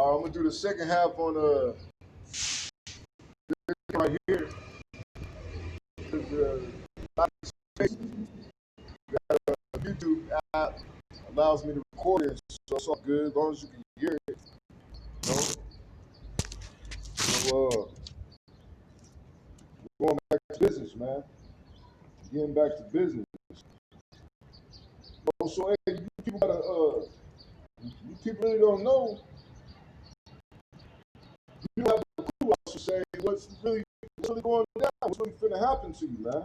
I'm gonna do the second half on right here. YouTube app allows me to record it, so it's all good as long as you can hear it. You know? So we're going back to business, man. Getting back to business. So hey, you people gotta you people really don't know. You have a clue to say what's really going down, what's really finna happen to you, man.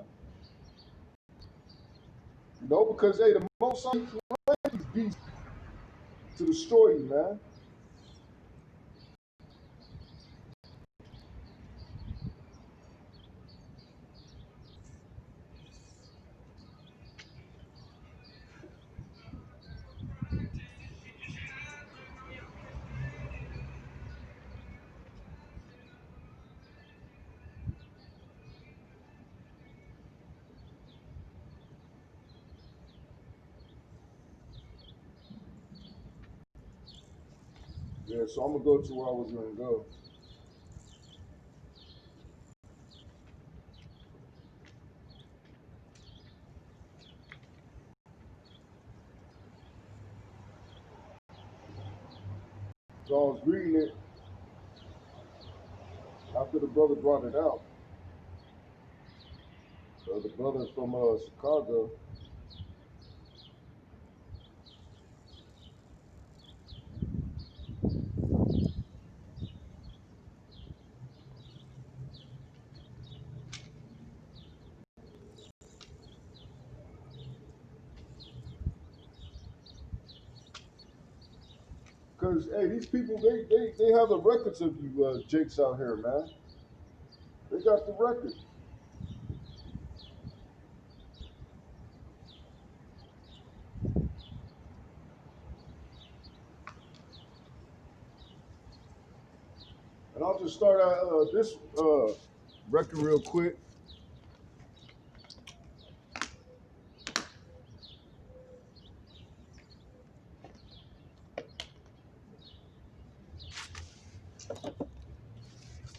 You know, because hey, the Most High these beasts to destroy you, man. Yeah, so I'm gonna go to where I was gonna go. So I was reading it after the brother brought it out. The brother from Chicago. Because hey, these people they have the records of you Jakes out here, man. They got the record. And I'll just start out this record real quick.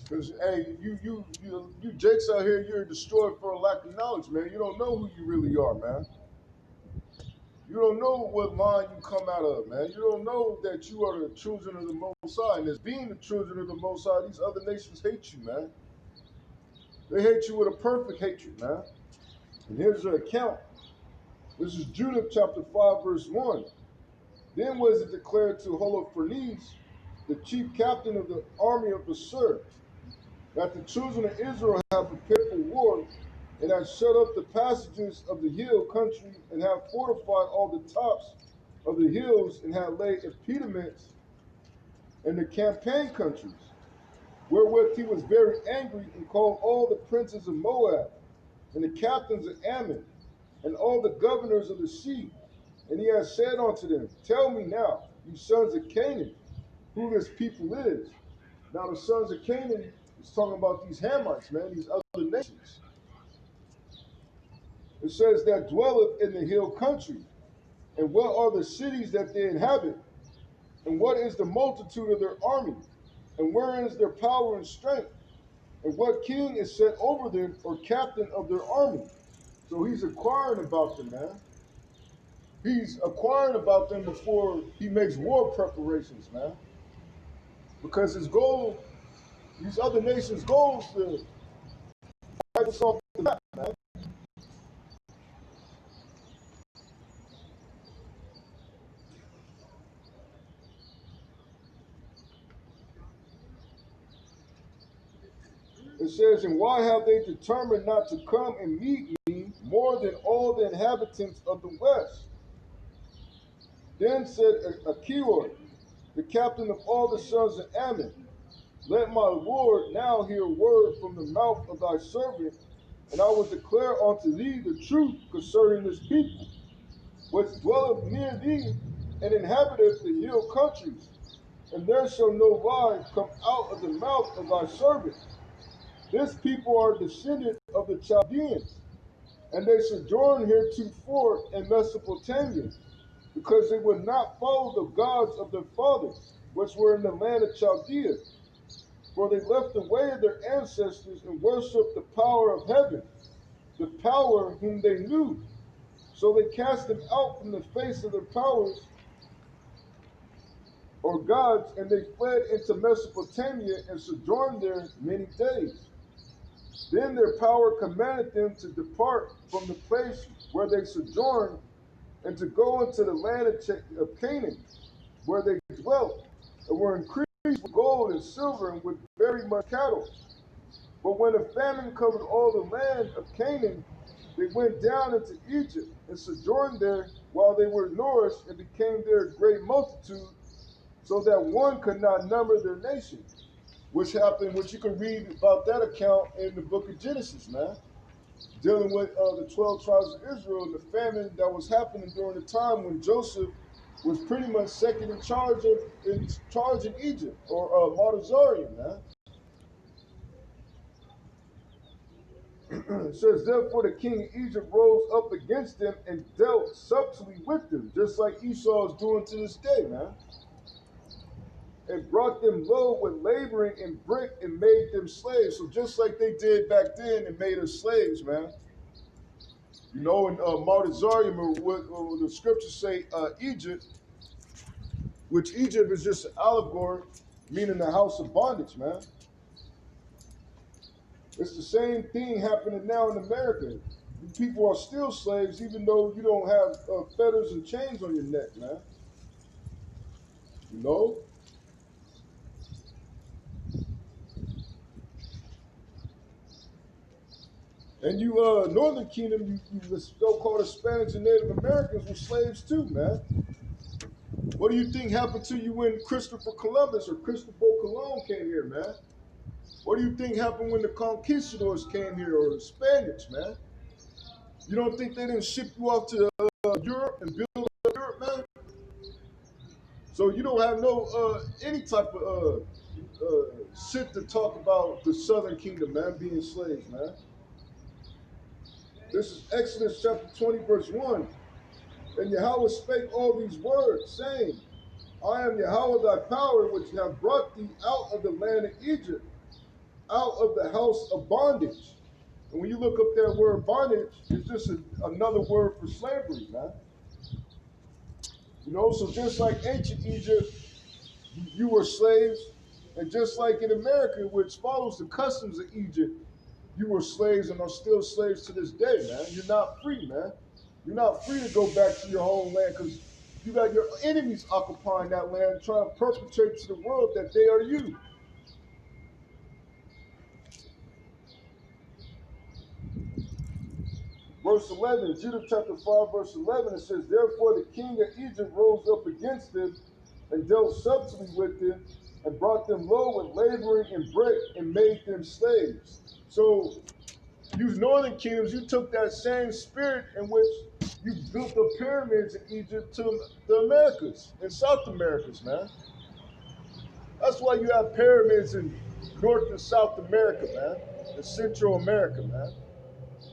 Because hey, you Jakes out here, you're destroyed for a lack of knowledge, man. You don't know who you really are, man. You don't know what line you come out of, man. You don't know that you are the children of the Most High. And as being the children of the Most High, these other nations hate you, man. They hate you with a perfect hatred, man. And here's your account. This is Judah chapter 5, verse 1. Then was it declared to Holofernes, the chief captain of the army of Assur, that the children of Israel have prepared for war, and have shut up the passages of the hill country, and have fortified all the tops of the hills, and have laid impediments in the campaign countries, wherewith he was very angry, and called all the princes of Moab, and the captains of Ammon, and all the governors of the sea. And he has said unto them, Tell me now, you sons of Canaan, who this people is. Now the sons of Canaan is talking about these Hamites, man, these other nations. It says that dwelleth in the hill country, and what are the cities that they inhabit, and what is the multitude of their army, and wherein is their power and strength, and what king is set over them, or captain of their army. So he's inquiring about them, man. He's acquiring about them before he makes war preparations, man. Because his goal, these other nations' goals, to wipe us off the map, man. It says, and why have they determined not to come and meet me more than all the inhabitants of the west? Then said Achor, the captain of all the sons of Ammon, Let my Lord now hear a word from the mouth of thy servant, and I will declare unto thee the truth concerning this people, which dwelleth near thee, and inhabiteth the hill countries. And there shall no lie come out of the mouth of thy servant. This people are descended of the Chaldeans, and they sojourn heretofore in Mesopotamia, because they would not follow the gods of their fathers, which were in the land of Chaldea. For they left the way of their ancestors and worshipped the power of heaven, the power whom they knew. So they cast them out from the face of their powers or gods, and they fled into Mesopotamia and sojourned there many days. Then their power commanded them to depart from the place where they sojourned and to go into the land of Canaan, where they dwelt, and were increased with gold and silver and with very much cattle. But when a famine covered all the land of Canaan, they went down into Egypt and sojourned there while they were nourished and became there a great multitude, so that one could not number their nation. Which happened, which you can read about that account in the book of Genesis, man. Dealing with the 12 tribes of Israel and the famine that was happening during the time when Joseph was pretty much second in charge in Egypt, or Martazarian, man. It says, therefore the king of Egypt rose up against them and dealt subtly with them, just like Esau is doing to this day, man. And brought them low with laboring and brick and made them slaves. So just like they did back then and made us slaves, man. You know, in Martazarium, what the scriptures say, Egypt, which Egypt is just an allegory, meaning the house of bondage, man. It's the same thing happening now in America. People are still slaves, even though you don't have fetters and chains on your neck, man. You know? And you, Northern Kingdom, you so-called Hispanics and Native Americans were slaves too, man. What do you think happened to you when Christopher Columbus or Cristobal Colon came here, man? What do you think happened when the conquistadors came here, or the Spaniards, man? You don't think they didn't ship you off to Europe and build up Europe, man? So you don't have no any type of shit to talk about the Southern Kingdom, man, being slaves, man. This is Exodus chapter 20, verse 1. And Yahweh spake all these words, saying, I am Yahweh thy power, which have brought thee out of the land of Egypt, out of the house of bondage. And when you look up that word bondage, it's just another word for slavery, man. You know, so just like ancient Egypt, you were slaves, and just like in America, which follows the customs of Egypt, you were slaves and are still slaves to this day, man. You're not free, man. You're not free to go back to your homeland because you got your enemies occupying that land, trying to perpetrate to the world that they are you. Verse 11, Judah chapter 5, verse 11, it says, therefore the king of Egypt rose up against them and dealt subtly with them and brought them low with laboring and break and made them slaves. So you northern kingdoms, you took that same spirit in which you built the pyramids in Egypt to the Americas and South Americas, man. That's why you have pyramids in North and South America, man, and Central America, man.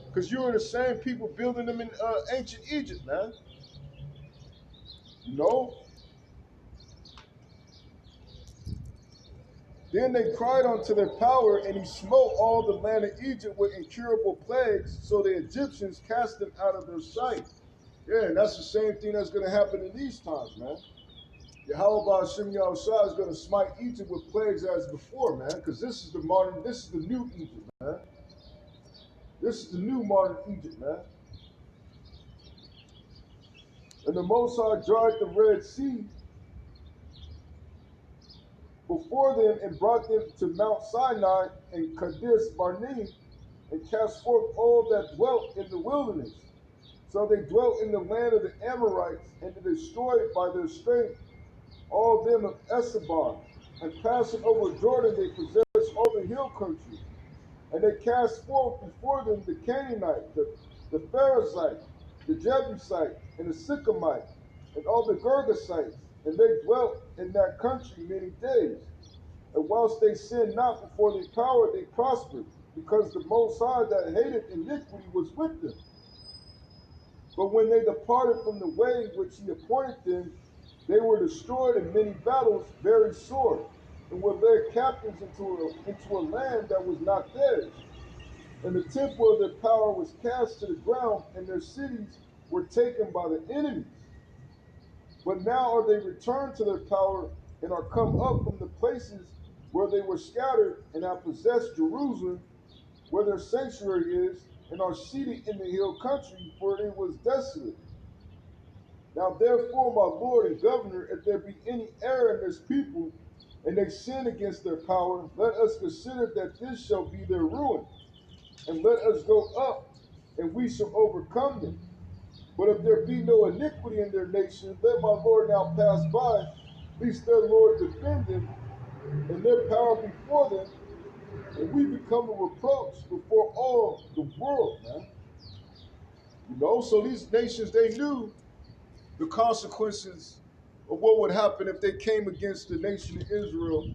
Because you were the same people building them in ancient Egypt, man. You know? Then they cried unto their power, and he smote all the land of Egypt with incurable plagues, so the Egyptians cast them out of their sight. Yeah, and that's the same thing that's going to happen in these times, man. Yahweh Hashem Yahushua is going to smite Egypt with plagues as before, man, because this is the new Egypt, man. This is the new modern Egypt, man. And the Most High dried the Red Sea before them and brought them to Mount Sinai and Kadesh Barnea and cast forth all that dwelt in the wilderness. So they dwelt in the land of the Amorites and they destroyed by their strength all them of Esabon. And passing over Jordan, they possessed all the hill country. And they cast forth before them the Canaanite, the Pharisite, the Jebusite, and the Sychemite, and all the Girgasites. And they dwelt in that country many days. And whilst they sinned not before their power, they prospered, because the Most High that hated iniquity was with them. But when they departed from the way which he appointed them, They were destroyed in many battles, very sore, and were led captives into a land that was not theirs. And the temple of their power was cast to the ground, and their cities were taken by the enemies. But now are they returned to their power, and are come up from the places where they were scattered, and have possessed Jerusalem, where their sanctuary is, and are seated in the hill country, for it was desolate. Now therefore, my Lord and Governor, if there be any error in this people, and they sin against their power, let us consider that this shall be their ruin, and let us go up, and we shall overcome them. But if there be no iniquity in their nation, let my Lord now pass by, lest their Lord defend them, and their power before them, and we become a reproach before all the world, man. So these nations, they knew the consequences of what would happen if they came against the nation of Israel,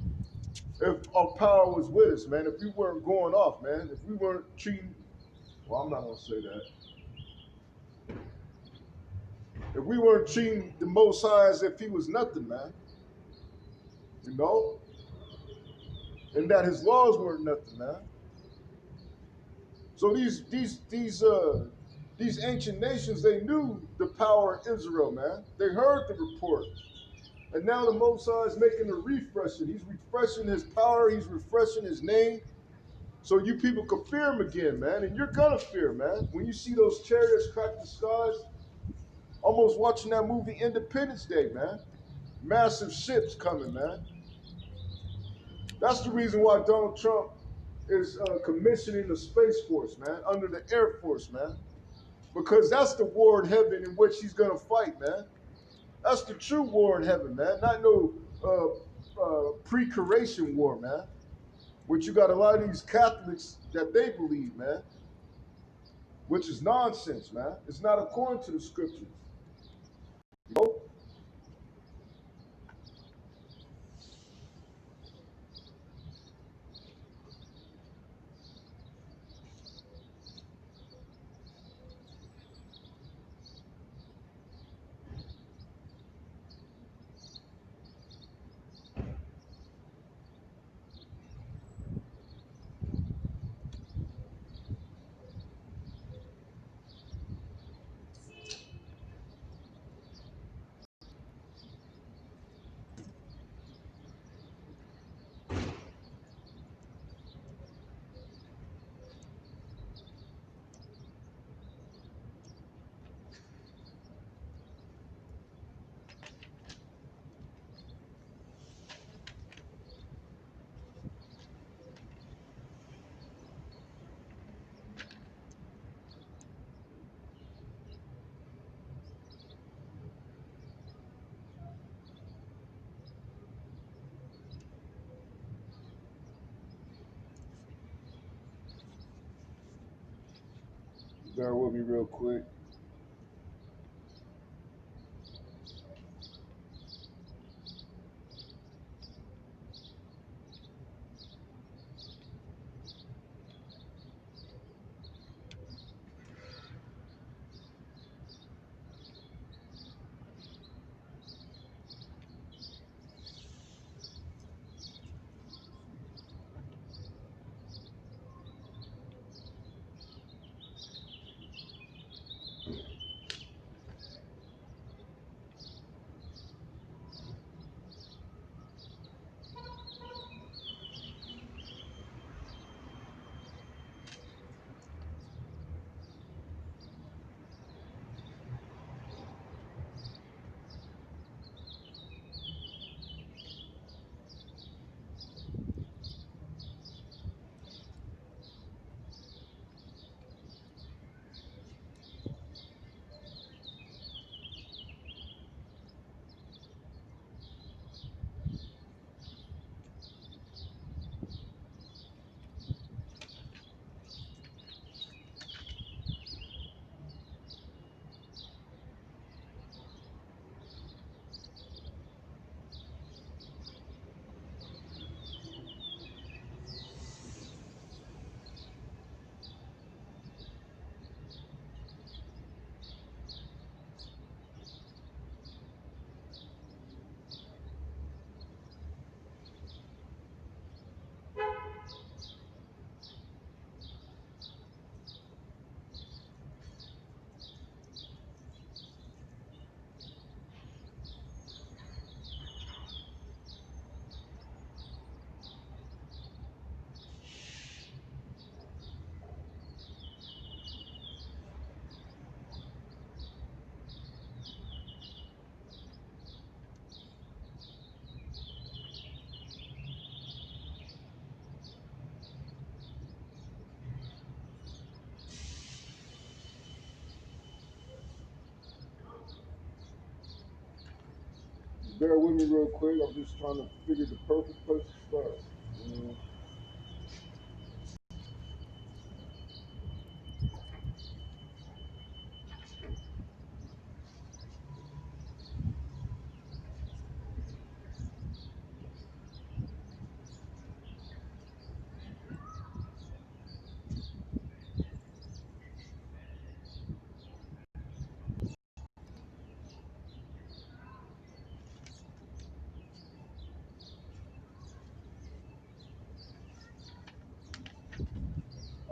if our power was with us, man. If we weren't going off, man. If we weren't treating, well, I'm not going to say that. If we weren't treating the Most High as if he was nothing, man. And that his laws weren't nothing, man. So these ancient nations, they knew the power of Israel, man. They heard the report. And now the Most High is making a refreshing. He's refreshing his power. He's refreshing his name. So you people can fear him again, man. And you're going to fear, man. When you see those chariots crack the skies, almost watching that movie Independence Day, man. Massive ships coming, man. That's the reason why Donald Trump is commissioning the Space Force, man, under the Air Force, man. Because that's the war in heaven in which he's going to fight, man. That's the true war in heaven, man. Not no pre-creation war, man. Which you got a lot of these Catholics that they believe, man. Which is nonsense, man. It's not according to the scriptures. You know? Bear with me real quick. bear with me real quick. I'm just trying to figure the perfect place to start. Mm.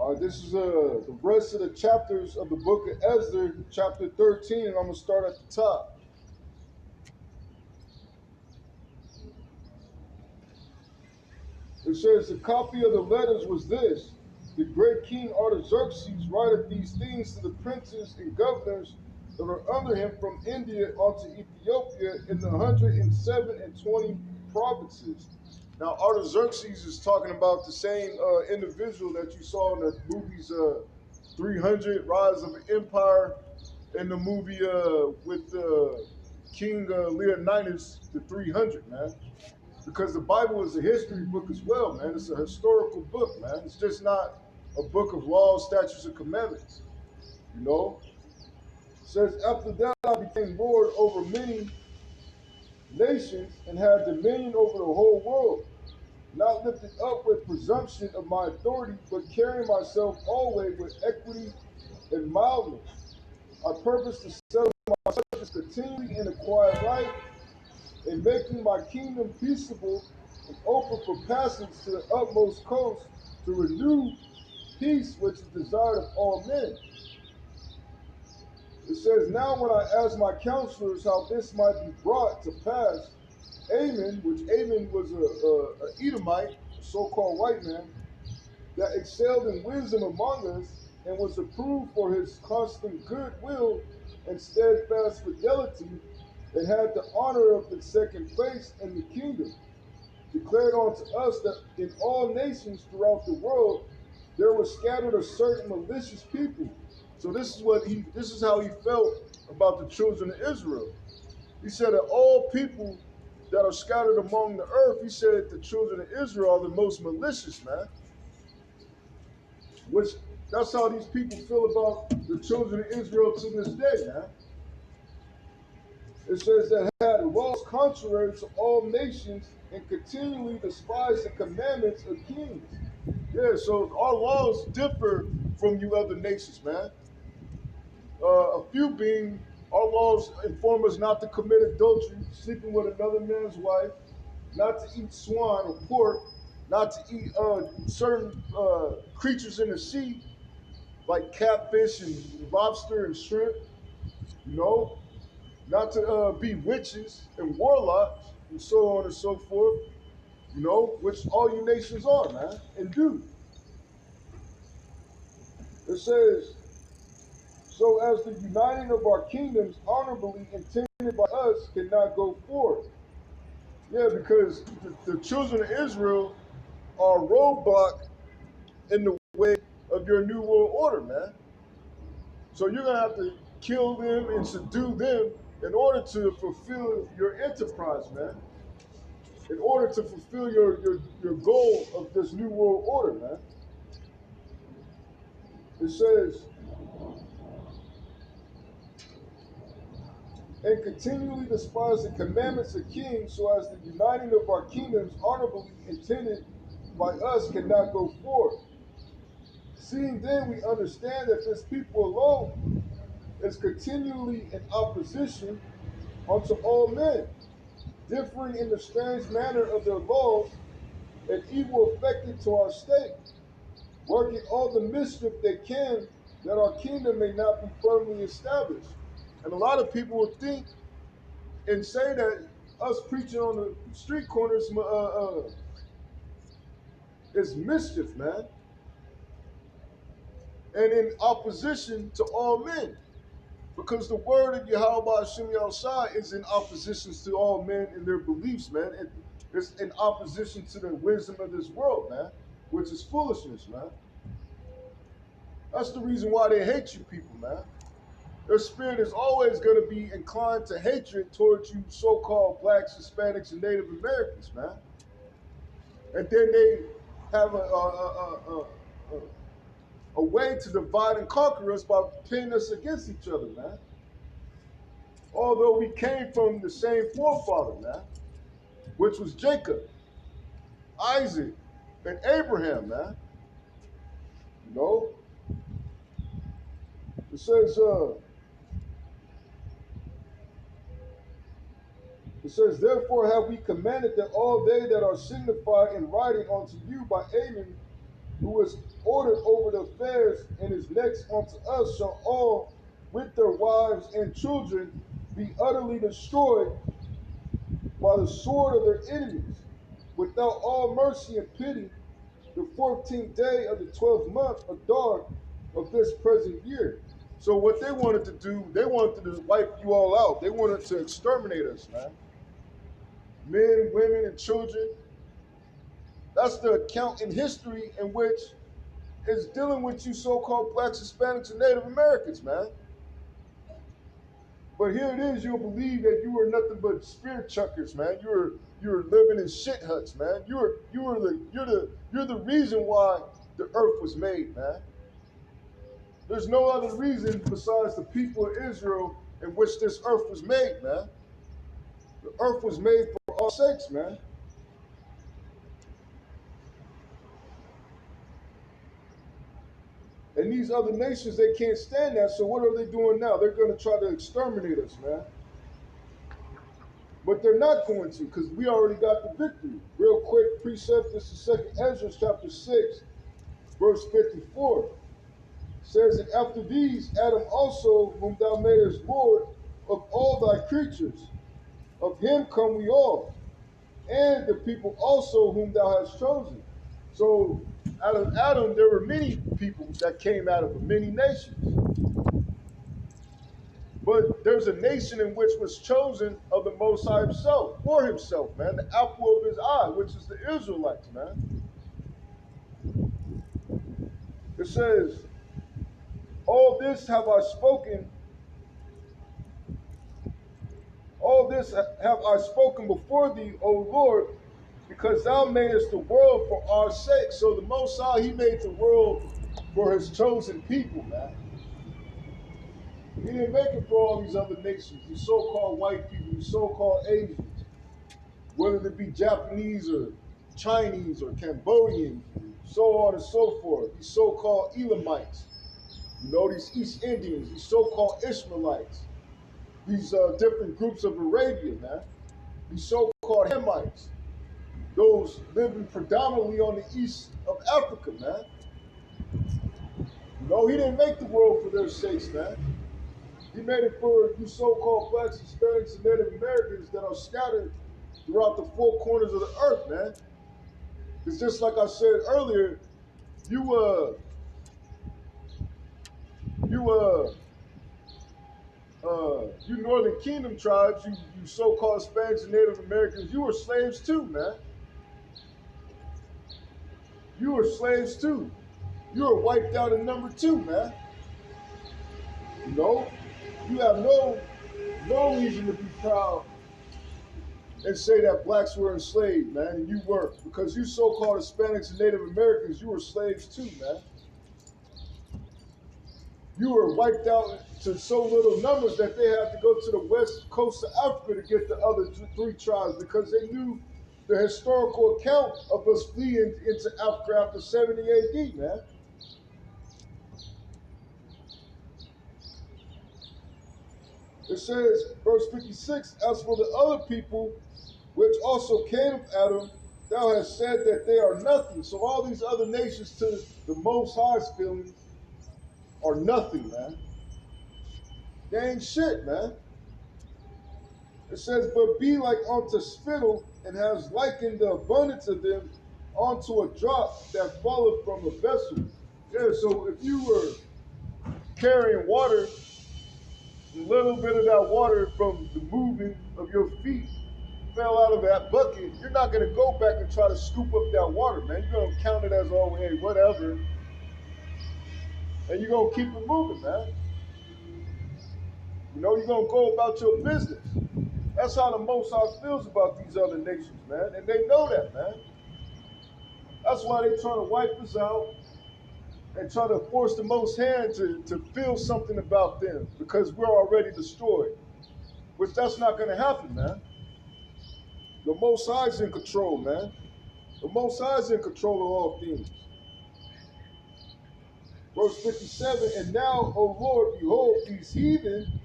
All right, this is the rest of the chapters of the book of Ezra, chapter 13, and I'm going to start at the top. It says, the copy of the letters was this: the great king Artaxerxes writeth these things to the princes and governors that are under him from India unto Ethiopia in the 127 provinces. Now, Artaxerxes is talking about the same individual that you saw in the movies 300, Rise of an Empire, and the movie with King Leonidas, the 300, man. Because the Bible is a history book as well, man. It's a historical book, man. It's just not a book of laws, statutes, and commandments. You know? It says, after that I became Lord over many nations and had dominion over the whole world, not lifted up with presumption of my authority, but carrying myself always with equity and mildness. I purpose to settle my subjects continually in a quiet life, and making my kingdom peaceable and open for passage to the utmost coast, to renew peace which is desired of all men. It says, now when I asked my counselors how this might be brought to pass, Ammon, which Ammon was a Edomite, a so-called white man, that excelled in wisdom among us, and was approved for his constant goodwill and steadfast fidelity, and had the honor of the second place in the kingdom, declared unto us that in all nations throughout the world there was scattered a certain malicious people. So this is how he felt about the children of Israel. He said that all people that are scattered among the earth, he said that the children of Israel are the most malicious, man. Which that's how these people feel about the children of Israel to this day, man. It says that had laws contrary to all nations and continually despise the commandments of kings. Yeah, so our laws differ from you other nations, man. A few being our laws inform us not to commit adultery, sleeping with another man's wife, not to eat swine or pork, not to eat certain creatures in the sea, like catfish and lobster and shrimp, you know, not to be witches and warlocks and so on and so forth, you know, which all you nations are, man, and do. It says, so as the uniting of our kingdoms honorably intended by us cannot go forth. Yeah, because the children of Israel are a roadblock in the way of your new world order, man. So you're gonna have to kill them and subdue them in order to fulfill your enterprise, man. In order to fulfill your goal of this new world order, man. It says, and continually despise the commandments of kings, so as the uniting of our kingdoms honorably intended by us cannot go forth. Seeing then we understand that this people alone is continually in opposition unto all men, differing in the strange manner of their laws, and evil affected to our state, working all the mischief they can, that our kingdom may not be firmly established. And a lot of people will think and say that us preaching on the street corners is mischief, man, and in opposition to all men. Because the word of Yahweh Hashem Yahushua is in opposition to all men and their beliefs, man. It's in opposition to the wisdom of this world, man, which is foolishness, man. That's the reason why they hate you people, man. Their spirit is always going to be inclined to hatred towards you so-called blacks, Hispanics, and Native Americans, man. And then they have a way to divide and conquer us by pitting us against each other, man. Although we came from the same forefather, man, which was Jacob, Isaac, and Abraham, man. You know? It says, therefore have we commanded that all they that are signified in writing unto you by Amen, who is ordered over the affairs and is next unto us, shall all with their wives and children be utterly destroyed by the sword of their enemies, without all mercy and pity, the 14th day of the 12th month, Adar, of this present year. So what they wanted to do, they wanted to wipe you all out. They wanted to exterminate us, man. Men, women, and children. That's the account in history in which is dealing with you so-called blacks, Hispanics, and Native Americans, man. But here it is, you'll believe that you were nothing but spirit chuckers, man. You're living in shit huts, man. You're the reason why the earth was made, man. There's no other reason besides the people of Israel in which this earth was made, man. The earth was made for our sakes, man. And these other nations, they can't stand that, so what are they doing now? They're going to try to exterminate us, man. But they're not going to, because we already got the victory. Real quick, precept, this is 2 Ezra chapter 6, verse 54. Says, and after these, Adam also, whom thou madest Lord of all thy creatures, of him come we all, and the people also whom thou hast chosen. So out of Adam, there were many people that came out of many nations. But there's a nation in which was chosen of the Most High himself, for himself, man, the apple of his eye, which is the Israelites, man. It says, all this have I spoken, all this have I spoken before thee, O Lord, because thou madest the world for our sake. So the Most High, he made the world for his chosen people, man. He didn't make it for all these other nations, these so-called white people, these so-called Asians, whether it be Japanese or Chinese or Cambodians, so on and so forth, these so-called Elamites, you know, these East Indians, these so-called Ishmaelites, these different groups of Arabia, man, these so-called Hamites, those living predominantly on the east of Africa, man. You know, he didn't make the world for their sakes, man. He made it for you so-called blacks, Hispanics, and Native Americans that are scattered throughout the four corners of the earth, man. It's just like I said earlier, you Northern Kingdom tribes, you so-called Hispanics and Native Americans, you were slaves too, man. You were slaves too. You were wiped out in number 2, man. You know, you have no reason to be proud and say that blacks were enslaved, man, and you weren't. Because you so-called Hispanics and Native Americans, you were slaves too, man. You were wiped out to so little numbers that they had to go to the west coast of Africa to get the other 3 tribes because they knew the historical account of us fleeing into Africa after 70 AD, man. It says, verse 56, as for the other people which also came of Adam, thou hast said that they are nothing. So all these other nations to the Most High's feelings are nothing, man. They ain't shit, man. It says, but be like unto spittle, and has likened the abundance of them unto a drop that falleth from a vessel. Yeah, so if you were carrying water, a little bit of that water from the movement of your feet fell out of that bucket, you're not going to go back and try to scoop up that water, man. You're going to count it as, oh, hey, whatever. And you're going to keep it moving, man. You know, you're going to go about your business. That's how the Most High feels about these other nations, man. And they know that, man. That's why they trying to wipe us out and try to force the Most Hand to feel something about them because we're already destroyed. Which that's not going to happen, man. The Most High is in control, man. The Most High is in control of all things. Verse 57, and now, O Lord, behold, these heathen,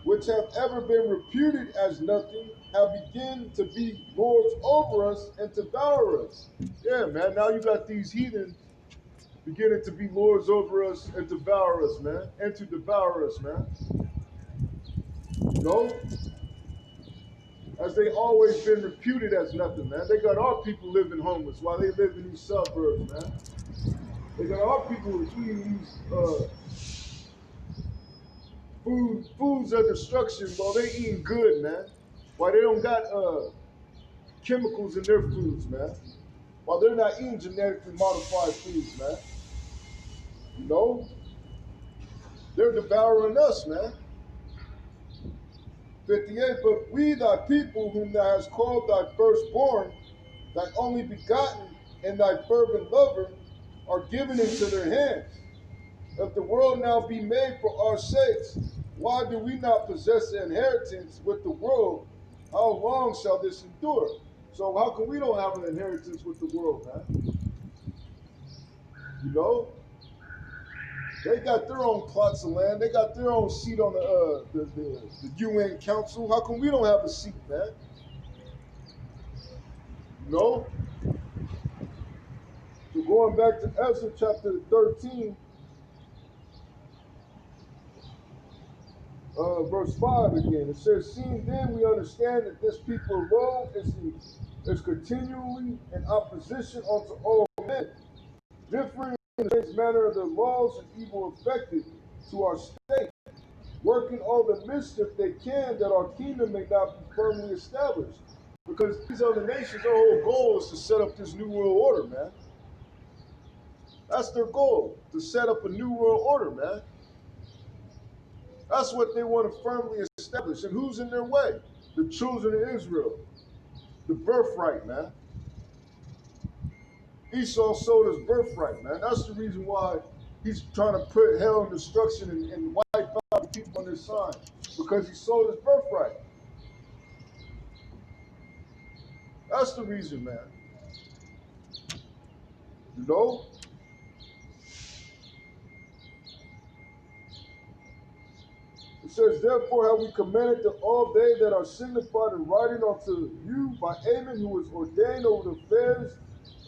which have ever been reputed as nothing, have begun to be lords over us and to devour us. Yeah, man, now you got these heathen beginning to be lords over us and devour us, man. And to devour us, man. You know? As they always been reputed as nothing, man. They got our people living homeless while they live in these suburbs, man. They got our people eating these foods of destruction while they eating good, man. While they don't got chemicals in their foods, man. While they're not eating genetically modified foods, man. You know? They're devouring us, man. 58, but we thy people whom thou hast called thy firstborn, thy only begotten, and thy fervent lover, are given into their hands. If the world now be made for our sakes, why do we not possess the inheritance with the world? How long shall this endure? So how come we don't have an inheritance with the world, man? You know? They got their own plots of land. They got their own seat on the UN Council. How come we don't have a seat, man? You know? So going back to Ezra chapter 13, verse 5 again. It says, seeing then we understand that this people alone is continually in opposition unto all men, differing in the strange manner of their laws and evil affected to our state, working all the mischief they can that our kingdom may not be firmly established. Because these other nations, their whole goal is to set up this new world order, man. That's their goal, to set up a new world order, man. That's what they want to firmly establish. And who's in their way? The children of Israel. The birthright, man. Esau sold his birthright, man. That's the reason why he's trying to put hell and destruction and wipe out the people on his side. Because he sold his birthright. That's the reason, man. You know? It says, therefore have we commanded that all they that are signified in writing unto you by Amen, who is ordained over the affairs,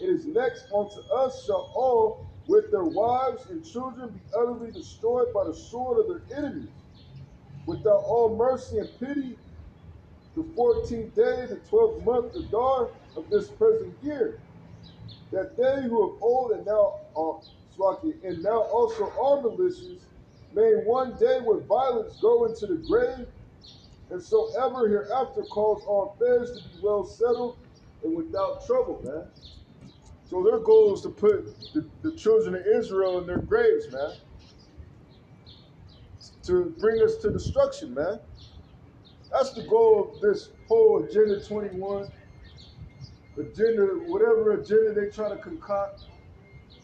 it is next unto us, shall all with their wives and children be utterly destroyed by the sword of their enemies. Without all mercy and pity, the 14th day, the 12th month, the Adar of this present year, that they who of old and now are and now also are malicious, may one day with violence go into the grave, and so ever hereafter cause all affairs to be well settled and without trouble, man. So their goal is to put the children of Israel in their graves, man. To bring us to destruction, man. That's the goal of this whole Agenda 21, agenda, whatever agenda they try to concoct,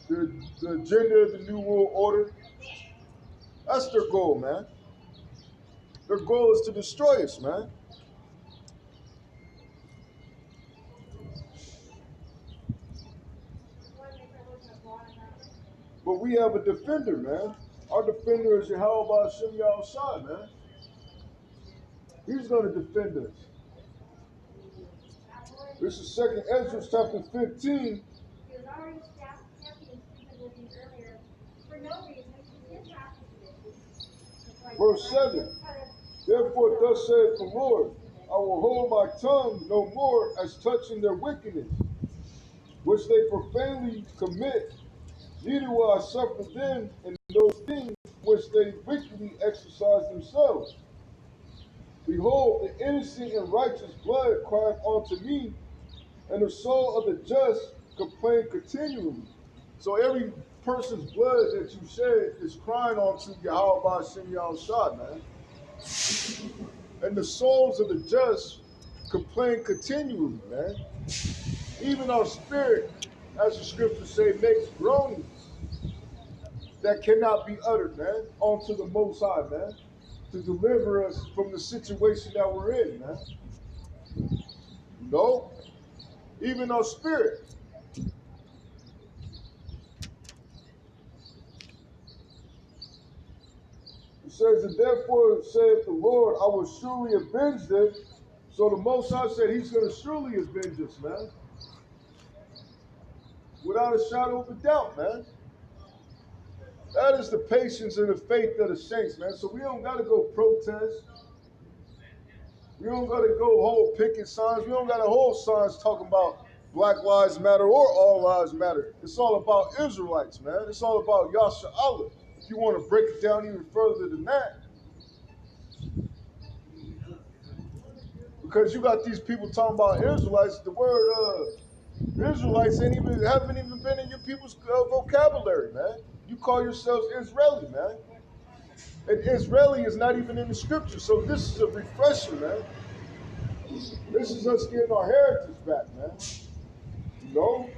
the agenda of the New World Order. That's their goal, man. Their goal is to destroy us, man. But we have a defender, man. Our defender is Yahweh Hashem Yahushua, man. He's going to defend us. This is 2nd Ezra chapter 15. Verse 7. Therefore thus saith the Lord, I will hold my tongue no more as touching their wickedness, which they profanely commit, neither will I suffer them in those things which they wickedly exercise themselves. Behold, the innocent and righteous blood crieth unto me, and the soul of the just complain continually. So every person's blood that you shed is crying unto Yahweh Hashem Yahushua, man. And the souls of the just complain continually, man. Even our spirit, as the scriptures say, makes groanings that cannot be uttered, man, onto the Most High, man, to deliver us from the situation that we're in, man. You know, even our spirit. It says, and therefore saith the Lord, I will surely avenge them. So the Most High said he's going to surely avenge us, man. Without a shadow of a doubt, man. That is the patience and the faith of the saints, man. So we don't got to go protest. We don't got to go hold picket signs. We don't got to hold signs talking about Black Lives Matter or All Lives Matter. It's all about Israelites, man. It's all about Yasha Allah. If you want to break it down even further than that. Because you got these people talking about Israelites. The word Israelites haven't even been in your people's vocabulary, man. You call yourselves Israeli, man. And Israeli is not even in the scripture. So this is a refresher, man. This is us getting our heritage back, man. You know?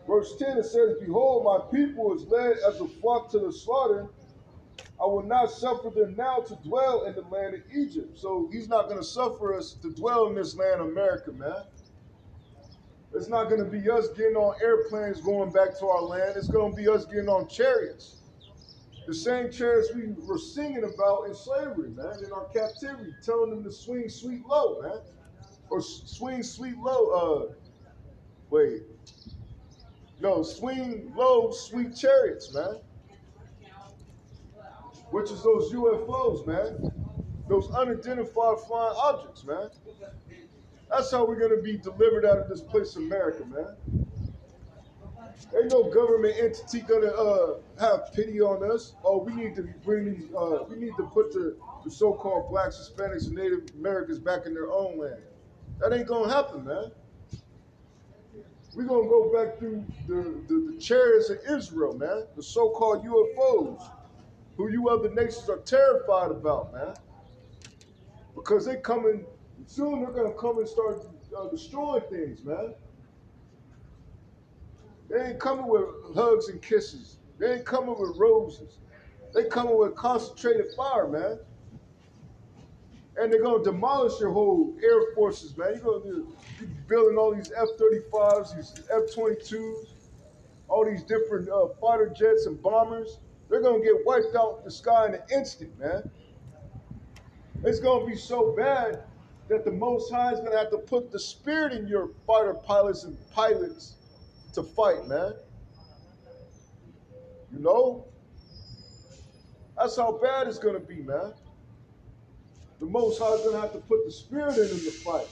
Verse 10, it says, behold, my people is led as a flock to the slaughter. I will not suffer them now to dwell in the land of Egypt. So he's not going to suffer us to dwell in this land of America, man. It's not going to be us getting on airplanes going back to our land. It's going to be us getting on chariots. The same chariots we were singing about in slavery, man, in our captivity, telling them to swing sweet low, man. Or swing sweet low, swing low, sweet chariots, man. Which is those UFOs, man. Those unidentified flying objects, man. That's how we're going to be delivered out of this place, America, man. Ain't no government entity gonna have pity on us. Oh, we need to bring these. We need to put the so-called blacks, Hispanics, and Native Americans back in their own land. That ain't gonna happen, man. We're gonna go back through the chariots of Israel, man. The so-called UFOs, who you other nations are terrified about, man. Because they coming soon. They're gonna come and start destroying things, man. They ain't coming with hugs and kisses. They ain't coming with roses. They coming with concentrated fire, man. And they're gonna demolish your whole air forces, man. You're gonna be building all these F-35s, these F-22s, all these different fighter jets and bombers. They're gonna get wiped out in the sky in an instant, man. It's gonna be so bad that the Most High is gonna have to put the spirit in your fighter pilots and pilots to fight, man. You know? That's how bad it's gonna be, man. The Most High is gonna have to put the spirit in them to fight.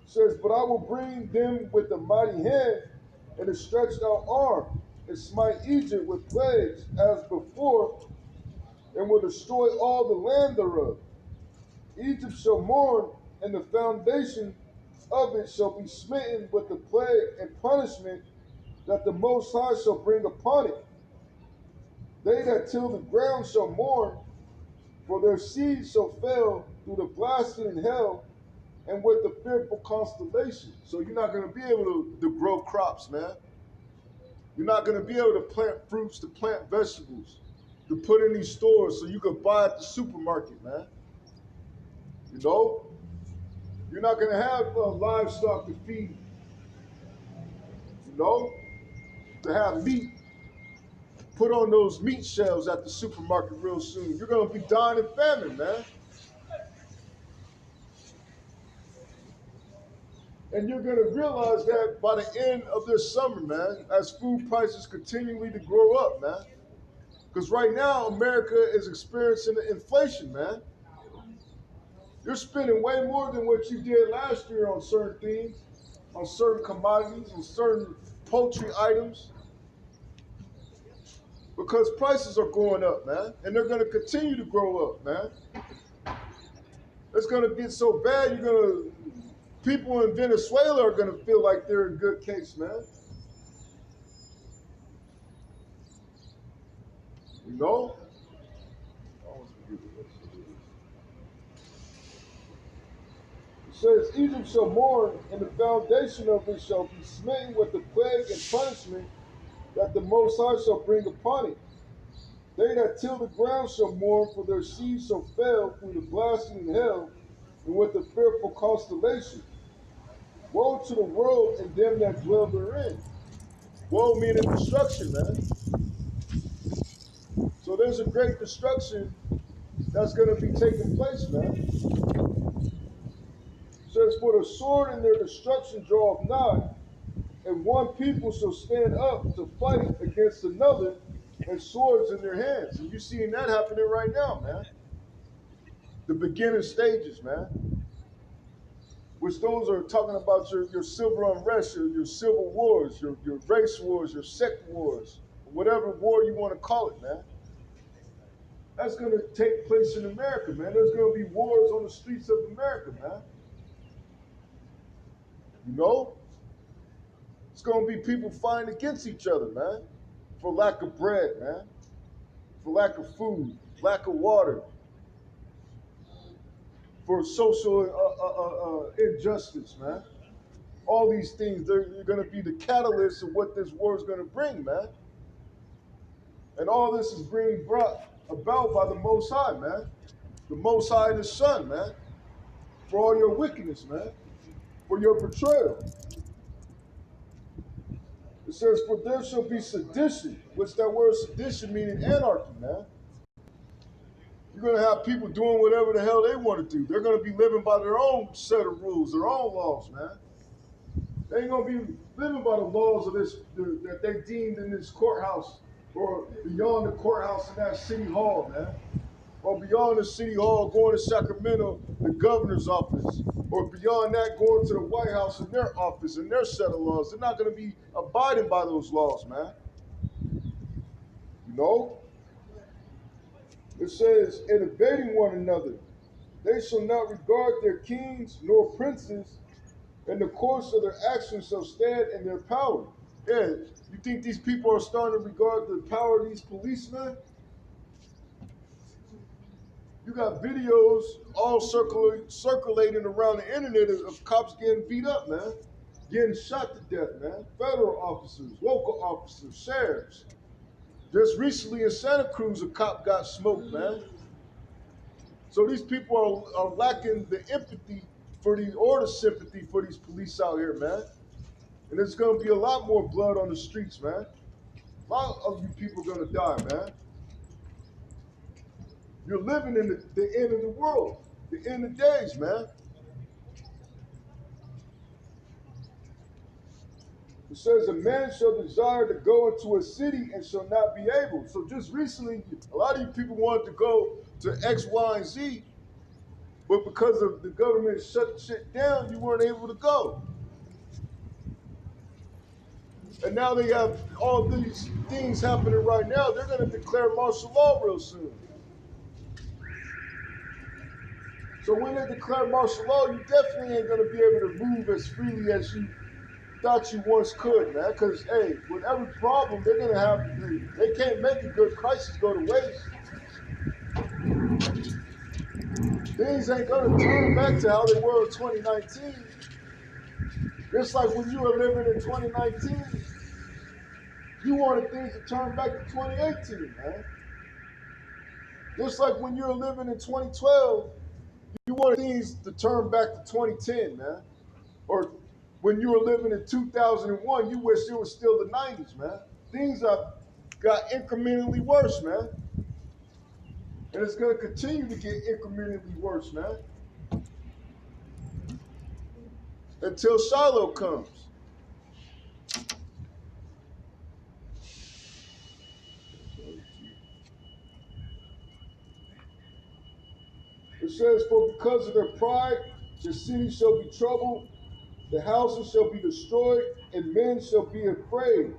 It says, but I will bring them with a mighty hand and a stretched out arm, and smite Egypt with plagues as before, and will destroy all the land thereof. Egypt shall mourn, and the foundation of it shall be smitten with the plague and punishment that the Most High shall bring upon it. They that till the ground shall mourn, for their seed shall fail through the blasting in hell and with the fearful constellation. So you're not going to be able to grow crops, man. You're not going to be able to plant fruits, to plant vegetables, to put in these stores so you can buy at the supermarket, man. You know? You're not going to have livestock to feed, you know? To have meat. Put on those meat shelves at the supermarket real soon. You're going to be dying of famine, man. And you're going to realize that by the end of this summer, man, as food prices continually to grow up, man. Because right now, America is experiencing inflation, man. You're spending way more than what you did last year on certain things, on certain commodities, on certain poultry items. Because prices are going up, man. And they're going to continue to grow up, man. It's going to get so bad, you're going to people in Venezuela are going to feel like they're in good case, man. You know? It says, Egypt shall mourn, and the foundation of it shall be smitten with the plague and punishment that the Most High shall bring upon it. They that till the ground shall mourn, for their seed shall fail through the blasting in hell, and with the fearful constellation. Woe to the world and them that dwell therein. Woe meaning destruction, man. So there's a great destruction that's going to be taking place, man. It says, for the sword in their destruction draweth nigh, and one people shall stand up to fight against another, and swords in their hands. And you're seeing that happening right now, man. The beginning stages, man. Which those are talking about your civil unrest, your civil wars, your race wars, your sect wars, whatever war you want to call it, man. That's going to take place in America, man. There's going to be wars on the streets of America, man. You know? It's going to be people fighting against each other, man. For lack of bread, man. For lack of food, lack of water. For social injustice, man. All these things, they're going to be the catalyst of what this war is going to bring, man. And all this is being brought about by the Most High, man. The Most High and His Son, man. For all your wickedness, man. For your betrayal. It says, for there shall be sedition, which that word sedition meaning anarchy, man. You're going to have people doing whatever the hell they want to do. They're going to be living by their own set of rules, their own laws, man. They ain't going to be living by the laws of this that they deemed in this courthouse or beyond the courthouse in that city hall, man. Or beyond the city hall, going to Sacramento, the governor's office. Or beyond that, going to the White House in their office and their set of laws. They're not going to be abiding by those laws, man. You know? It says, and evading one another, they shall not regard their kings nor princes, and the course of their actions shall stand in their power. Yeah, you think these people are starting to regard the power of these policemen? You got videos all circulating around the internet of cops getting beat up, man. Getting shot to death, man. Federal officers, local officers, sheriffs. Just recently in Santa Cruz, a cop got smoked, man. So these people are lacking the empathy or the sympathy for these police out here, man. And there's going to be a lot more blood on the streets, man. A lot of you people are going to die, man. You're living in the end of the world, the end of days, man. It says, a man shall desire to go into a city and shall not be able. So just recently, a lot of you people wanted to go to X, Y, and Z, but because of the government shut shit down, you weren't able to go. And now they have all these things happening right now. They're going to declare martial law real soon. So when they declare martial law, you definitely ain't going to be able to move as freely as you thought you once could, man. Because, hey, with every problem, they're going to have, they can't make a good crisis go to waste. Things ain't going to turn back to how they were in 2019. Just like when you were living in 2019, you wanted things to turn back to 2018, man. Just like when you were living in 2012, you wanted things to turn back to 2010, man. Or when you were living in 2001, you wish it was still the 90s, man. Things have got incrementally worse, man. And it's going to continue to get incrementally worse, man. Until Shiloh comes. It says, for because of their pride, the city shall be troubled, the houses shall be destroyed, and men shall be afraid.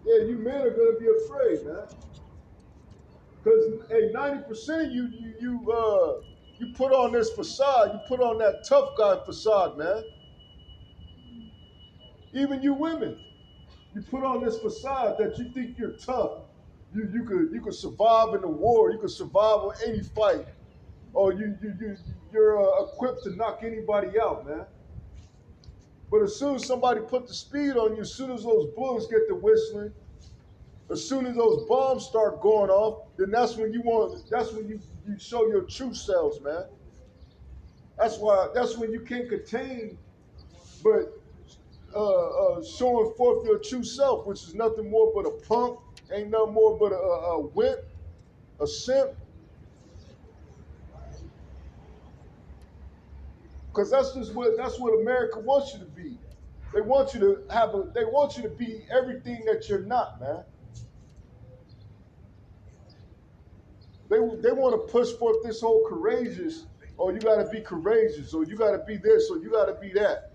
Yeah, you men are going to be afraid, man. Because, hey, 90% of you put on this facade. You put on that tough guy facade, man. Even you women, you put on this facade that you think you're tough. You could survive in a war. You could survive on any fight. Or you're equipped to knock anybody out, man. But as soon as somebody put the speed on you, as soon as those bullets get to whistling, as soon as those bombs start going off, then that's when you show your true selves, man. That's when you can't contain but showing forth your true self, which is nothing more but a punk, ain't nothing more but a wimp, a simp. Because that's what America wants you to be. They want you to be everything that you're not, man. They want to push forth this whole courageous, or you got to be courageous, or you got to be this, or you got to be that.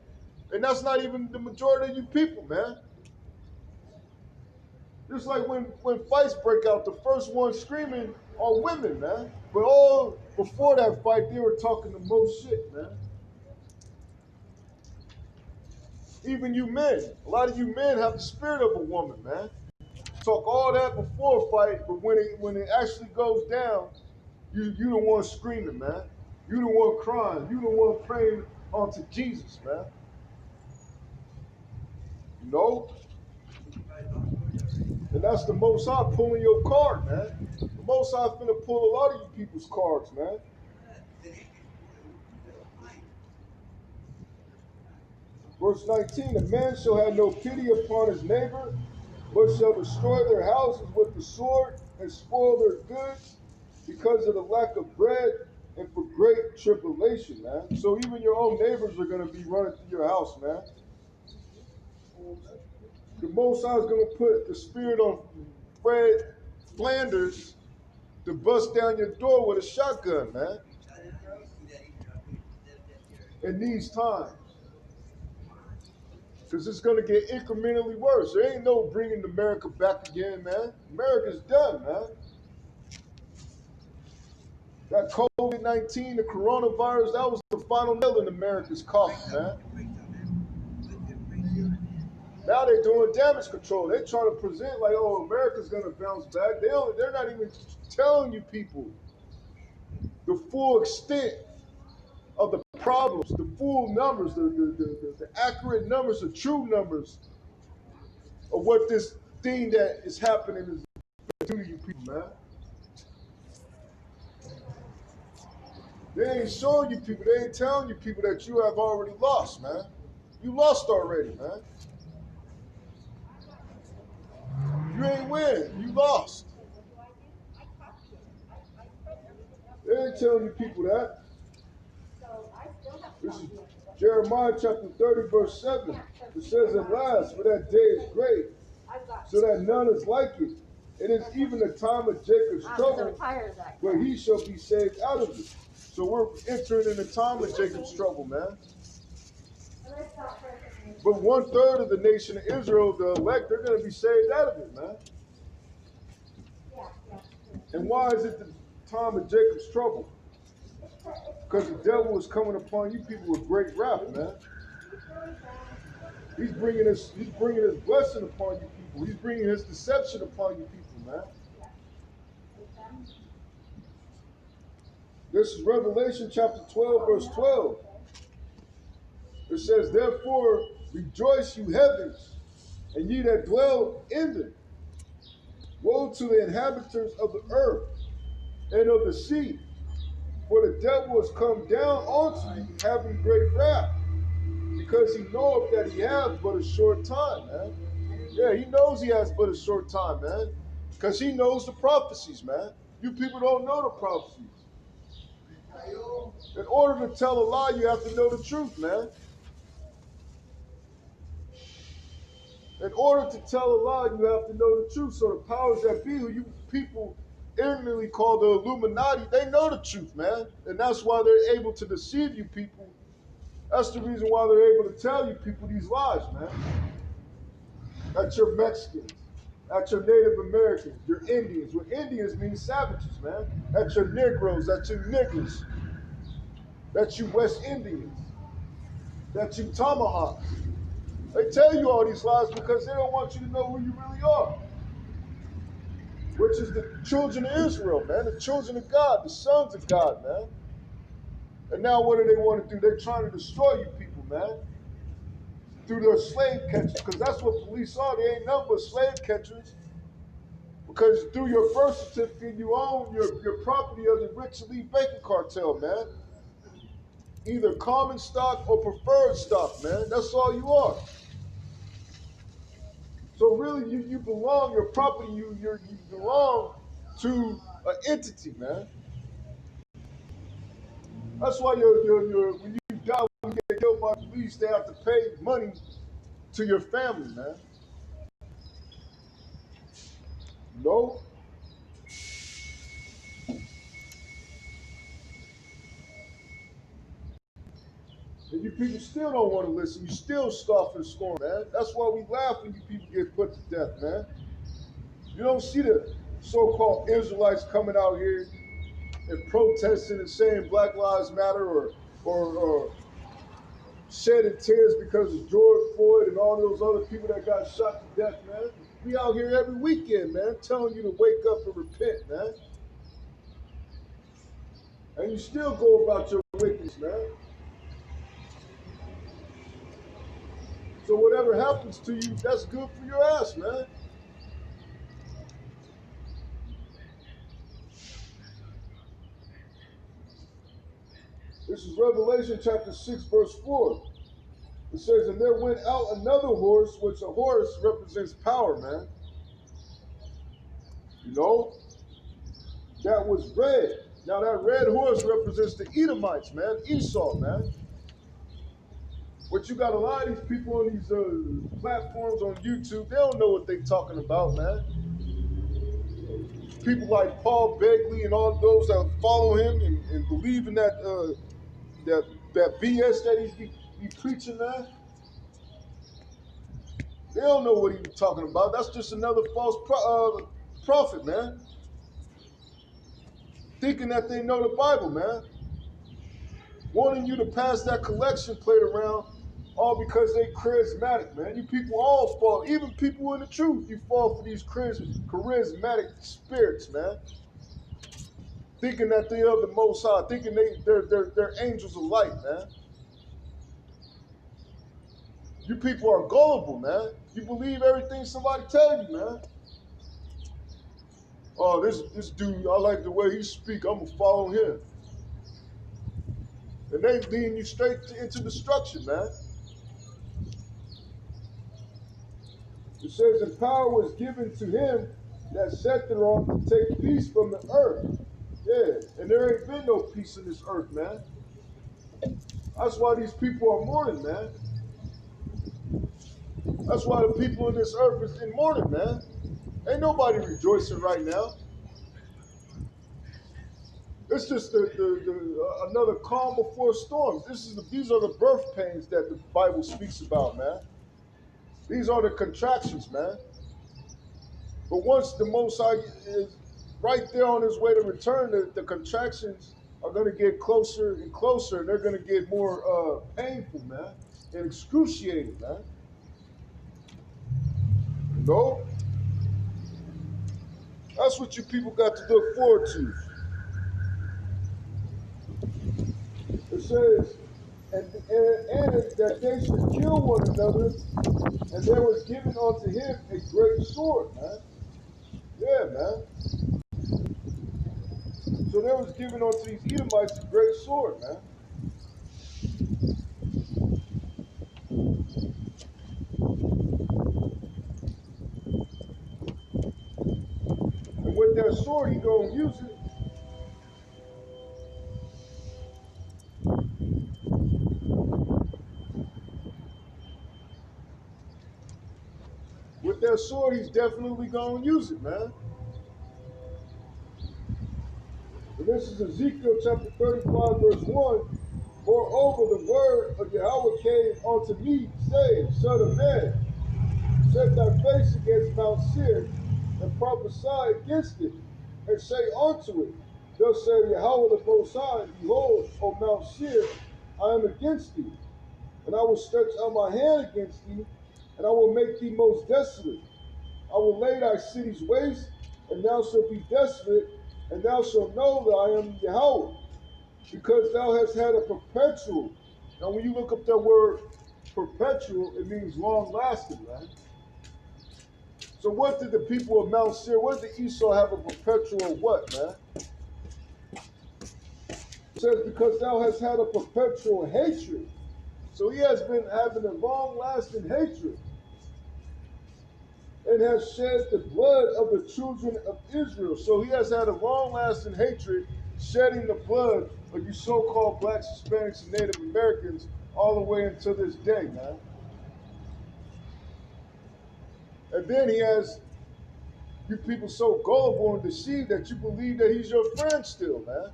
And that's not even the majority of you people, man. Just like when fights break out, the first ones screaming are women, man. But all before that fight, they were talking the most shit, man. Even you men, a lot of you men have the spirit of a woman, man. Talk all that before a fight, but when it actually goes down, you the one screaming, man. You the one crying. You the one praying onto Jesus, man. You know? And that's the Most High pulling your card, man. The Most High finna pull a lot of you people's cards, man. Verse 19, a man shall have no pity upon his neighbor, but shall destroy their houses with the sword and spoil their goods because of the lack of bread and for great tribulation, man. So even your own neighbors are going to be running through your house, man. The Most High is going to put the spirit on Fred Flanders to bust down your door with a shotgun, man. In these times. Because it's going to get incrementally worse. There ain't no bringing America back again, man. America's done, man. That COVID-19, the coronavirus, that was the final nail in America's coffin, man. Now they're doing damage control. They're trying to present like, oh, America's going to bounce back. They're not even telling you people the full extent of the problems, the full numbers, the accurate numbers, the true numbers of what this thing that is happening is doing to you people, man. They ain't showing you people, they ain't telling you people that you have already lost, man. You lost already, man. You ain't win, you lost. They ain't telling you people that. This is Jeremiah chapter 30, verse 7. It says, at last, for that day is great, so that none is like it. It is even the time of Jacob's trouble, where he shall be saved out of it. So we're entering in the time of Jacob's trouble, man. But 1/3 of the nation of Israel, the elect, they're going to be saved out of it, man. And why is it the time of Jacob's trouble? Because the devil is coming upon you people with great wrath, man. He's bringing his blessing upon you people. He's bringing his deception upon you people, man. This is Revelation chapter 12, verse 12. It says, therefore, rejoice, you heavens, and ye that dwell in them. Woe to the inhabitants of the earth and of the sea, for the devil has come down onto you, having great wrath, because he knoweth that he has but a short time, man. Yeah, he knows he has but a short time, man, because he knows the prophecies, man. You people don't know the prophecies. In order to tell a lie, you have to know the truth, man. In order to tell a lie, you have to know the truth. So the powers that be, who you people ignorantly call the Illuminati, they know the truth, man. And that's why they're able to deceive you people. That's the reason why they're able to tell you people these lies, man. That you're Mexicans, that you're Native Americans, you're Indians. Well, Indians mean savages, man. That you're Negroes, that you're niggers, that you West Indians, that you Tomahawks. They tell you all these lies because they don't want you to know who you really are, which is the children of Israel, man, the children of God, the sons of God, man. And now what do they want to do? They're trying to destroy you people, man, through their slave catchers, because that's what police are. They ain't nothing but slave catchers. Because through your birth certificate, you own your property of the rich elite banking cartel, man. Either common stock or preferred stock, man. That's all you are. So really, you belong. Your property, you belong to an entity, man. That's why when you die, when you get killed by police, they have to pay money to your family, man. No. And you people still don't want to listen. You still scoff and scorn, man. That's why we laugh when you people get put to death, man. You don't see the so-called Israelites coming out here and protesting and saying Black Lives Matter or shedding tears because of George Floyd and all those other people that got shot to death, man. We out here every weekend, man, telling you to wake up and repent, man. And you still go about your wickedness, man. So whatever happens to you, that's good for your ass, man. This is Revelation chapter 6, verse 4. It says, and there went out another horse, which a horse represents power, man. You know, that was red. Now that red horse represents the Edomites, man. Esau, man. But you got a lot of these people on these platforms on YouTube, they don't know what they talking about, man. People like Paul Begley and all those that follow him and believe in that BS that he's be preaching, man. They don't know what he's talking about. That's just another false prophet, man. Thinking that they know the Bible, man. Wanting you to pass that collection plate around all because they charismatic, man. You people all fall, even people in the truth, you fall for these charismatic spirits, man. Thinking that they are the Most High, thinking they're angels of light, man. You people are gullible, man. You believe everything somebody tells you, man. Oh, this dude, I like the way he speak. I'm gonna follow him. And they leading you straight into destruction, man. It says, and power was given to him that set thereon to take peace from the earth. Yeah, and there ain't been no peace in this earth, man. That's why these people are mourning, man. That's why the people in this earth is in mourning, man. Ain't nobody rejoicing right now. It's just another calm before storms. These are the birth pains that the Bible speaks about, man. These are the contractions, man. But once the Most High is right there on his way to return, the contractions are going to get closer and closer, and they're going to get more painful, man, and excruciating, man. You know? That's what you people got to look forward to. It says, and that they should kill one another, and there was given unto him a great sword, man. Yeah, man. So there was given unto these Edomites a great sword, man. And with that sword, he gonna use it. With that sword, he's definitely gonna use it, man. And this is Ezekiel chapter 35, verse 1. Moreover, the word of Yahweh came unto me, saying, Son of man, set thy face against Mount Seir, and prophesy against it, and say unto it, Thus saith Yahweh the Most High, Behold, O Mount Seir, I am against thee, and I will stretch out my hand against thee, and I will make thee most desolate. I will lay thy cities waste, and thou shalt be desolate, and thou shalt know that I am Yahweh, because thou hast had a perpetual. Now, when you look up that word perpetual, it means long lasting, man. So, what did the people of Mount Seir, what did Esau have a perpetual what, man? It says, because thou hast had a perpetual hatred. So, he has been having a long lasting hatred and has shed the blood of the children of Israel. So, he has had a long lasting hatred, shedding the blood of you so called blacks, Hispanics, and Native Americans all the way until this day, man. And then he has you people so gullible and deceived that you believe that he's your friend still, man.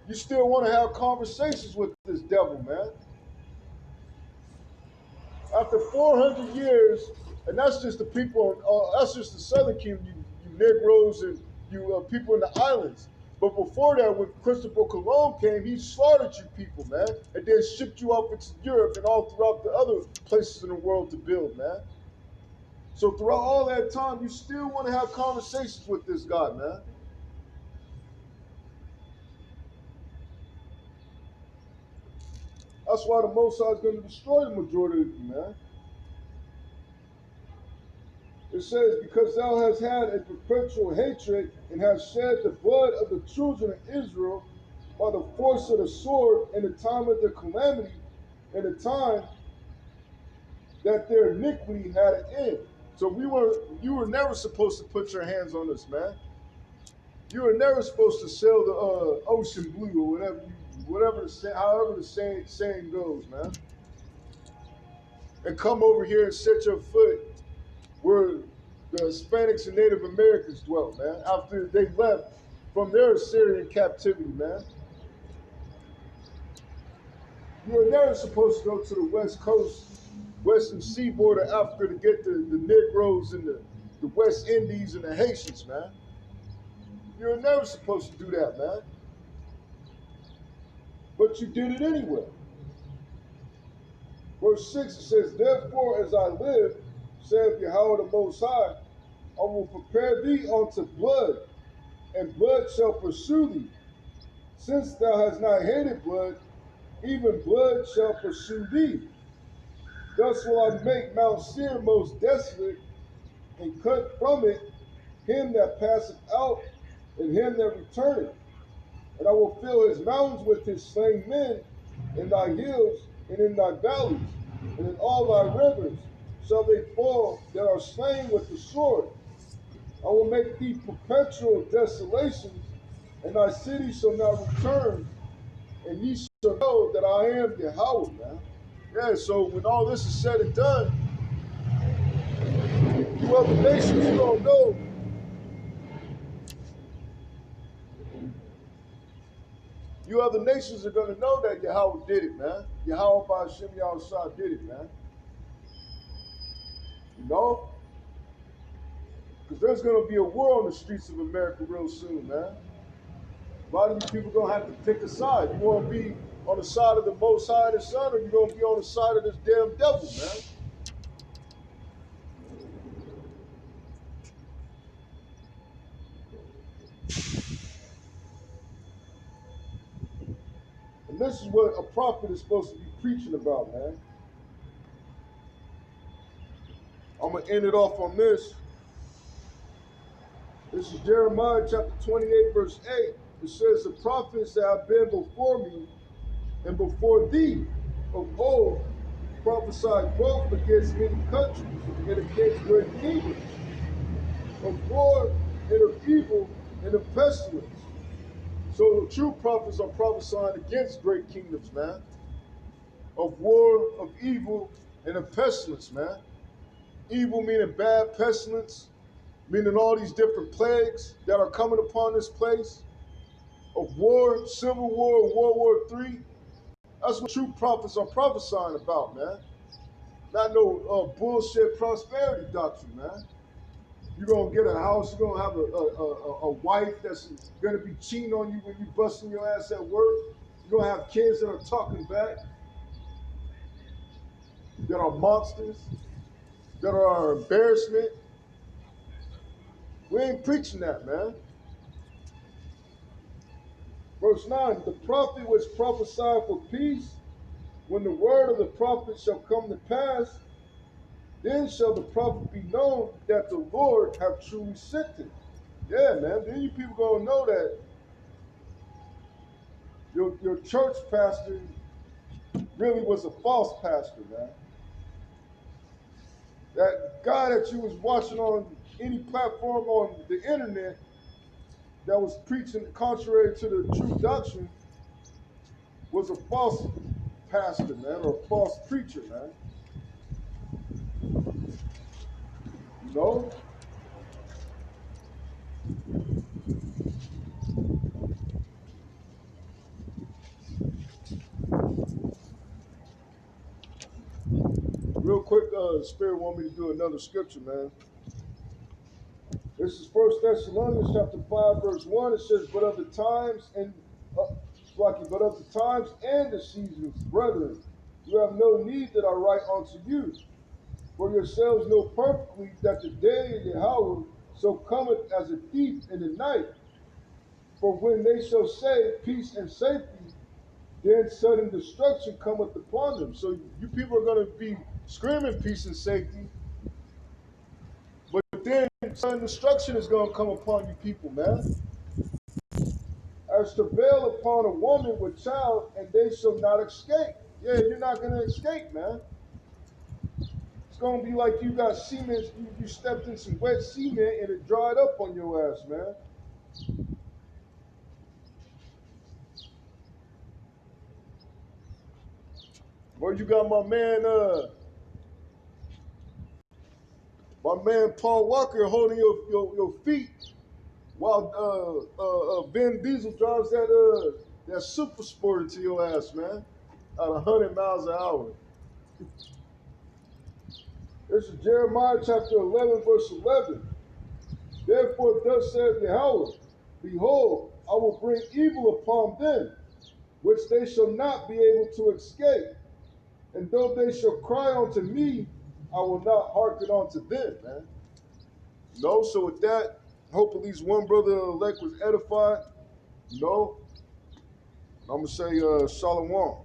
You still want to have conversations with this devil, man. After 400 years, and that's just the people, that's just the Southern Kingdom, you Negroes and you people in the islands. But before that, when Christopher Colon came, he slaughtered you people, man, and then shipped you off into Europe and all throughout the other places in the world to build, man. So throughout all that time, you still want to have conversations with this God, man. That's why the Most High is going to destroy the majority of you, man. It says, because thou hast had a perpetual hatred and hast shed the blood of the children of Israel by the force of the sword in the time of their calamity, in the time that their iniquity had an end. So you were never supposed to put your hands on us, man. You were never supposed to sail the ocean blue or however the saying goes, man. And come over here and set your foot where the Hispanics and Native Americans dwelt, man, after they left from their Assyrian captivity, man. You were never supposed to go to the West Coast, Western seaboard of Africa to get the Negroes and the West Indies and the Haitians, man. You were never supposed to do that, man. But you did it anyway. Verse 6, it says, therefore, as I live, saith Yahweh the Most High, I will prepare thee unto blood, and blood shall pursue thee. Since thou hast not hated blood, even blood shall pursue thee. Thus will I make Mount Seir most desolate, and cut from it him that passeth out, and him that returneth. And I will fill his mountains with his slain men, in thy hills, and in thy valleys, and in all thy rivers shall they fall that are slain with the sword. I will make thee perpetual desolations, and thy city shall not return, and ye shall know that I am Yahweh, man. Yeah, so when all this is said and done, you other nations, you don't know. You other nations are going to know that Yahweh did it, man. Yahweh by Hashem Yahushua did it, man. You know? Because there's going to be a war on the streets of America real soon, man. A lot of you people going to have to pick a side. You want to be on the side of the Most High and His Son, or you going to be on the side of this damn devil, man. And this is what a prophet is supposed to be preaching about, man. I'm going to end it off on this. This is Jeremiah chapter 28, verse 8. It says, the prophets that have been before me and before thee of old prophesied both against many countries and against great kingdoms, of war and of evil and of pestilence. So the true prophets are prophesying against great kingdoms, man. Of war, of evil, and of pestilence, man. Evil meaning bad, pestilence meaning all these different plagues that are coming upon this place. Of war, civil war, World War III. That's what true prophets are prophesying about, man. Not no bullshit prosperity doctrine, man. You're going to get a house, you're going to have a wife that's going to be cheating on you when you busting your ass at work. You're going to have kids that are talking back. that are monsters, that are our embarrassment. We ain't preaching that, man. Verse 9, the prophet which prophesied for peace, when the word of the prophet shall come to pass, then shall the prophet be known that the Lord have truly sent him. Yeah, man. Then you people gonna know that your church pastor really was a false pastor, man. That guy that you was watching on any platform on the internet that was preaching contrary to the true doctrine was a false pastor, man, or a false preacher, man. You know? Real quick, Spirit want me to do another scripture, man. This is First Thessalonians chapter 5, verse 1. It says, but of the times and but of the times and the seasons, brethren, you have no need that I write unto you. For yourselves know perfectly that the day of Yahweh so cometh as a thief in the night. For when they shall say peace and safety, then sudden destruction cometh upon them. So you people are going to be screaming peace and safety, but then sudden destruction is going to come upon you people, man. As travail upon a woman with child, and they shall not escape. Yeah, you're not going to escape, man. It's going to be like you got cement, you stepped in some wet cement and it dried up on your ass, man. Or you got my man Paul Walker holding your feet while Vin Diesel drives that super sport into your ass, man, at 100 miles an hour. This is Jeremiah chapter 11, verse 11. Therefore, thus saith Yahweh, behold, I will bring evil upon them, which they shall not be able to escape. And though they shall cry unto me, I will not hearken unto them, man. No, so with that, hope at least one brother elect was edified. No, I'm going to say Shalom.